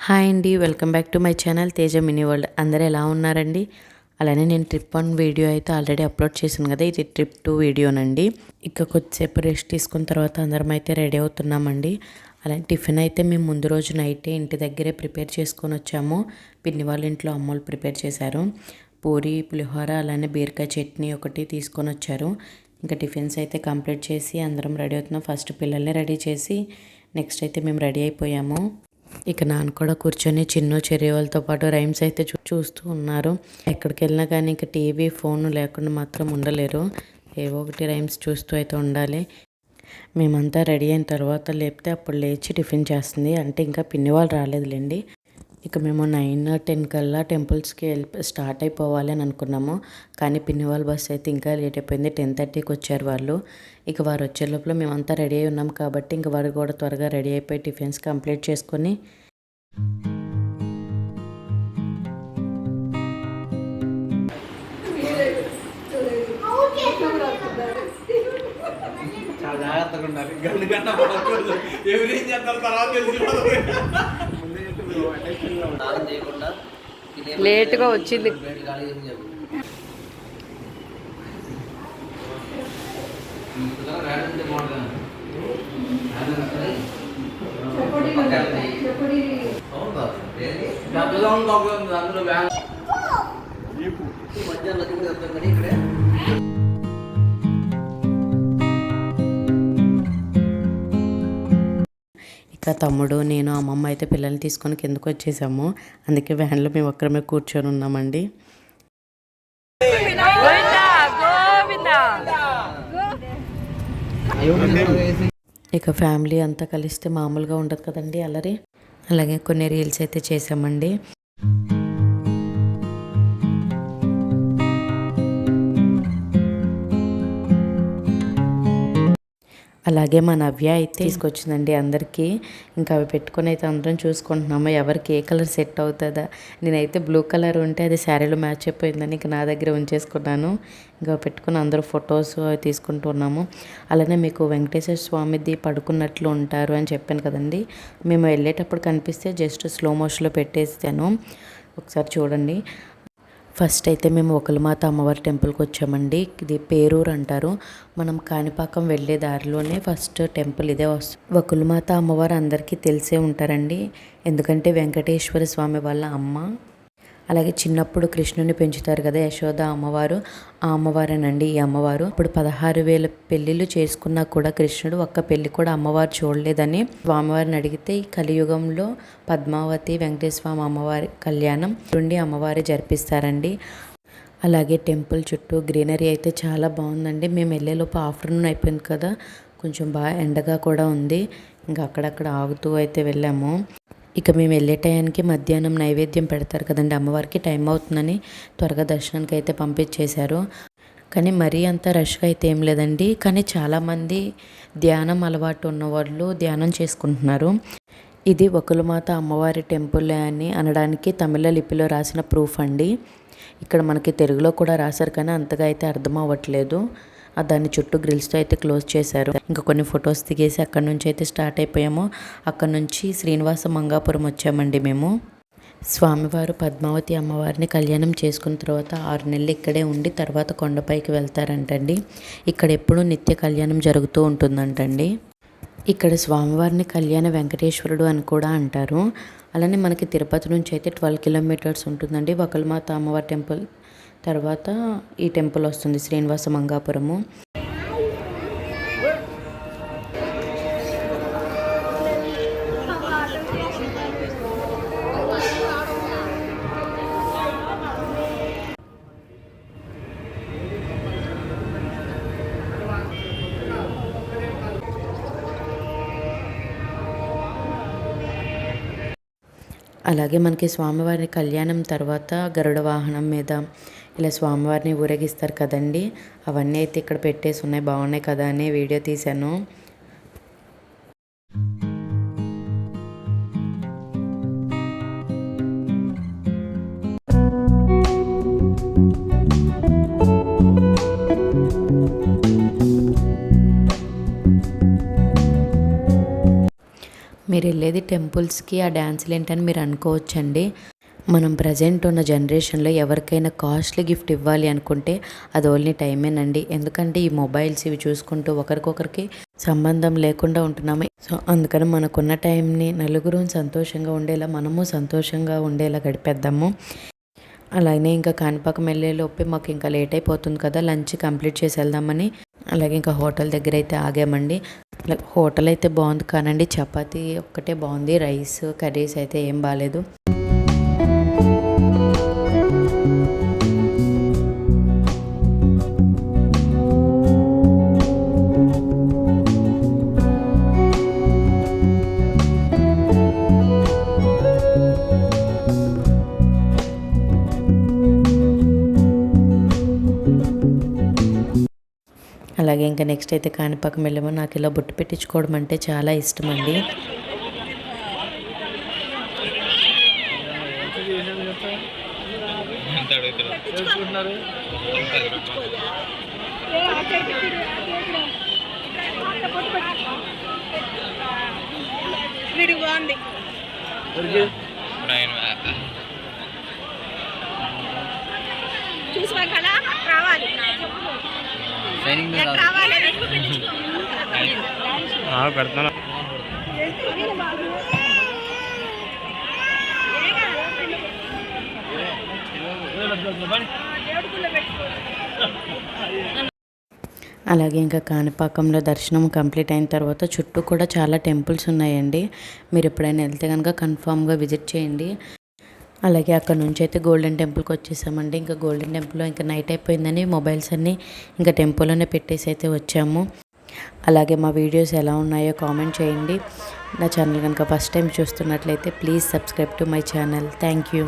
Hi అండి, welcome back to my channel Teja mini world. అందరూ ఎలా ఉన్నారండి? అలానే నేను ట్రిప్ 1 వీడియో అయితే ఆల్రెడీ అప్లోడ్ చేశాను కదా, ఇది ట్రిప్ 2 వీడియోనండి. ఇక కొద్దిసేపు రెస్ట్ తీసుకున్న తర్వాత అందరం అయితే రెడీ అవుతున్నామండి. అలానే టిఫిన్ అయితే మేము ముందు రోజు నైటే ఇంటి దగ్గరే ప్రిపేర్ చేసుకొని వచ్చాము. పిన్ని వాళ్ళ ఇంట్లో అమ్మోళ్ళు ప్రిపేర్ చేశారు. పూరి, పులిహోర, అలానే బీరకాయ చట్నీ ఒకటి తీసుకొని వచ్చారు. ఇంకా టిఫిన్స్ అయితే కంప్లీట్ చేసి అందరం రెడీ అవుతున్నాం. ఫస్ట్ పిల్లల్ని రెడీ చేసి నెక్స్ట్ అయితే మేము రెడీ అయిపోయాము. ఇక నాన్న కూడా కూర్చొని చిన్ను చెర్రీ వాళ్ళతో పాటు రైమ్స్ అయితే చూస్తూ ఉన్నారు. ఎక్కడికి వెళ్ళినా కానీ ఇక టీవీ ఫోన్ లేకుండా మాత్రం ఉండలేరు. ఏవో ఒకటి రైమ్స్ చూస్తూ అయితే ఉండాలి. మేమంతా రెడీ అయిన తర్వాత లేపితే అప్పుడు లేచి టిఫిన్ చేస్తుంది. అంటే ఇంకా పిన్ని వాళ్ళు రాలేదులేండి. ఇక మేము 9-10 కల్లా టెంపుల్స్కి స్టార్ట్ అయిపోవాలి అని అనుకున్నాము. కానీ పిన్ని వాళ్ళ బస్సు అయితే ఇంకా లేట్ అయిపోయింది. 10:30కి వచ్చారు వాళ్ళు. ఇక వారు వచ్చే లోపల మేమంతా రెడీ అయి ఉన్నాం కాబట్టి ఇంక వారు కూడా త్వరగా రెడీ అయిపోయి టిఫిన్స్ కంప్లీట్ చేసుకొని లేట్గా వచ్చింది. ఇక తమ్ముడు, నేను, అమ్మమ్మ అయితే పిల్లల్ని తీసుకొని కిందకు వచ్చేసాము. అందుకే వ్యాన్లో మేము ఒక్కరమే కూర్చొని ఉన్నామండి. ఇక ఫ్యామిలీ అంతా కలిస్తే మామూలుగా ఉండదు కదండి అల్లరి. అలాగే కొన్ని రీల్స్ అయితే చేసామండి. అలాగే మా నవ్య అయితే తీసుకొచ్చిందండి అందరికీ. ఇంకా అవి పెట్టుకొని అయితే అందరం చూసుకుంటున్నాము ఎవరికి ఏ కలర్ సెట్ అవుతుందా. నేనైతే బ్లూ కలర్ ఉంటే అది శారీలో మ్యాచ్ అయిపోయిందని ఇంకా నా దగ్గర ఉంచేసుకున్నాను. ఇంకా పెట్టుకుని అందరూ ఫొటోస్ అవి తీసుకుంటున్నాము. అలానే మీకు వెంకటేశ్వర స్వామిది పడుకున్నట్లు ఉంటారు అని చెప్పాను కదండి. మేము వెళ్ళేటప్పుడు కనిపిస్తే జస్ట్ స్లో మోషన్లో పెట్టేస్తాను, ఒకసారి చూడండి. ఫస్ట్ అయితే మేము ఒకలమాత అమ్మవారి టెంపుల్కి వచ్చామండి. ఇది పేరూరు అంటారు. మనం కాణిపాకం వెళ్ళే దారిలోనే ఫస్ట్ టెంపుల్ ఇదే వస్తుంది. ఒకలమాత అమ్మవారు అందరికీ తెలిసే ఉంటారండి, ఎందుకంటే వెంకటేశ్వర స్వామి వాళ్ళ అమ్మ. అలాగే చిన్నప్పుడు కృష్ణుని పెంచుతారు కదా యశోద అమ్మవారు, ఆ అమ్మవారేనండి ఈ అమ్మవారు. ఇప్పుడు 16,000 పెళ్ళిళ్ళు చేసుకున్నా కూడా కృష్ణుడు ఒక్క పెళ్లి కూడా అమ్మవారు చూడలేదని స్వామివారిని అడిగితే ఈ కలియుగంలో పద్మావతి వెంకటేశ్వర స్వామి అమ్మవారి కళ్యాణం నుండి అమ్మవారి జరిపిస్తారండి. అలాగే టెంపుల్ చుట్టూ గ్రీనరీ అయితే చాలా బాగుందండి. మేము వెళ్ళేలోపు ఆఫ్టర్నూన్ అయిపోయింది కదా, కొంచెం బాగా ఎండగా కూడా ఉంది. ఇంకా అక్కడక్కడ ఆగుతూ అయితే వెళ్ళాము. ఇక మేము వెళ్ళే టయానికి మధ్యాహ్నం నైవేద్యం పెడతారు కదండి అమ్మవారికి, టైం అవుతుందని త్వరగా దర్శనానికి అయితే పంపించేశారు. కానీ మరీ అంత రష్గా అయితే ఏం లేదండి. కానీ చాలామంది ధ్యానం అలవాటు ఉన్నవాళ్ళు ధ్యానం చేసుకుంటున్నారు. ఇది ఒకలమాత అమ్మవారి టెంపుల్ అని అనడానికి తమిళ లిపిలో రాసిన ప్రూఫ్ అండి. ఇక్కడ మనకి తెలుగులో కూడా రాశారు కానీ అంతగా అయితే అర్థం అవ్వట్లేదు. దాన్ని చుట్టూ గ్రిల్స్తో అయితే క్లోజ్ చేశారు. ఇంకా కొన్ని ఫొటోస్ దిగేసి అక్కడ నుంచి అయితే స్టార్ట్ అయిపోయాము. అక్కడ నుంచి శ్రీనివాస మంగాపురం వచ్చామండి మేము. స్వామివారు పద్మావతి అమ్మవారిని కళ్యాణం చేసుకున్న తర్వాత 6 నెలలు ఇక్కడే ఉండి తర్వాత కొండపైకి వెళ్తారంటండి. ఇక్కడ ఎప్పుడూ నిత్య కళ్యాణం జరుగుతూ ఉంటుందంటండి. ఇక్కడ స్వామివారిని కళ్యాణ వెంకటేశ్వరుడు అని కూడా అంటారు. అలానే మనకి తిరుపతి నుంచి అయితే 12 కిలోమీటర్స్ ఉంటుందండి. ఒకలమాత అమ్మవారి టెంపుల్ తర్వాత ఈ టెంపుల్ వస్తుంది శ్రీనివాస మంగాపురము. అలాగే మనకి స్వామివారి కళ్యాణం తర్వాత గరుడ వాహనం మీద ఇలా స్వామివారిని ఊరేగిస్తారు కదండి, అవన్నీ అయితే ఇక్కడ పెట్టేసి ఉన్నాయి. బాగున్నాయి కదా అని వీడియో తీశాను. మీరు వెళ్ళేది టెంపుల్స్కి, ఆ డ్యాన్సులు ఏంటని మీరు అనుకోవచ్చండి. మనం ప్రజెంట్ ఉన్న జనరేషన్లో ఎవరికైనా కాస్ట్లీ గిఫ్ట్ ఇవ్వాలి అనుకుంటే అది ఓన్లీ టైమేనండి. ఎందుకంటే ఈ మొబైల్స్ ఇవి చూసుకుంటూ ఒకరికొకరికి సంబంధం లేకుండా ఉంటున్నాము. సో అందుకని మనకున్న టైంని నలుగురు సంతోషంగా ఉండేలా, మనము సంతోషంగా ఉండేలా గడిపేద్దాము. అలాగే ఇంకా కాణిపాకం వెళ్ళేలోపే మాకు ఇంకా లేట్ అయిపోతుంది కదా, లంచ్ కంప్లీట్ చేసి వెళ్దామని అలాగే ఇంకా హోటల్ దగ్గర అయితే ఆగామండి. హోటల్ అయితే బాగుంది కానండి, చపాతీ ఒక్కటే బాగుంది, రైస్ కర్రీస్ అయితే ఏం బాగాలేదు. అలాగే ఇంకా నెక్స్ట్ అయితే కాణిపాకం వెళ్ళాము. నాకు ఇలా బొట్టు పెట్టించుకోవడం అంటే చాలా ఇష్టం అండి. చూసినా కదా రావాలి పెడతాను. అలాగే ఇంకా కాణిపాకంలో దర్శనం కంప్లీట్ అయిన తర్వాత చుట్టూ కూడా చాలా టెంపుల్స్ ఉన్నాయండి. మీరు ఎప్పుడైనా వెళ్తే కనుక కన్ఫామ్గా విజిట్ చేయండి. అలాగే అక్కడ నుంచి అయితే గోల్డెన్ టెంపుల్కి వచ్చేసామండి. ఇంకా గోల్డెన్ టెంపుల్లో ఇంకా నైట్ అయిపోయిందని మొబైల్స్ అన్నీ ఇంకా టెంపుల్లోనే పెట్టేసి అయితే వచ్చాము. అలాగే మా వీడియోస్ ఎలా ఉన్నాయో కామెంట్ చేయండి. నా ఛానల్ కనుక ఫస్ట్ టైం చూస్తున్నట్లయితే please subscribe to my channel. Thank you.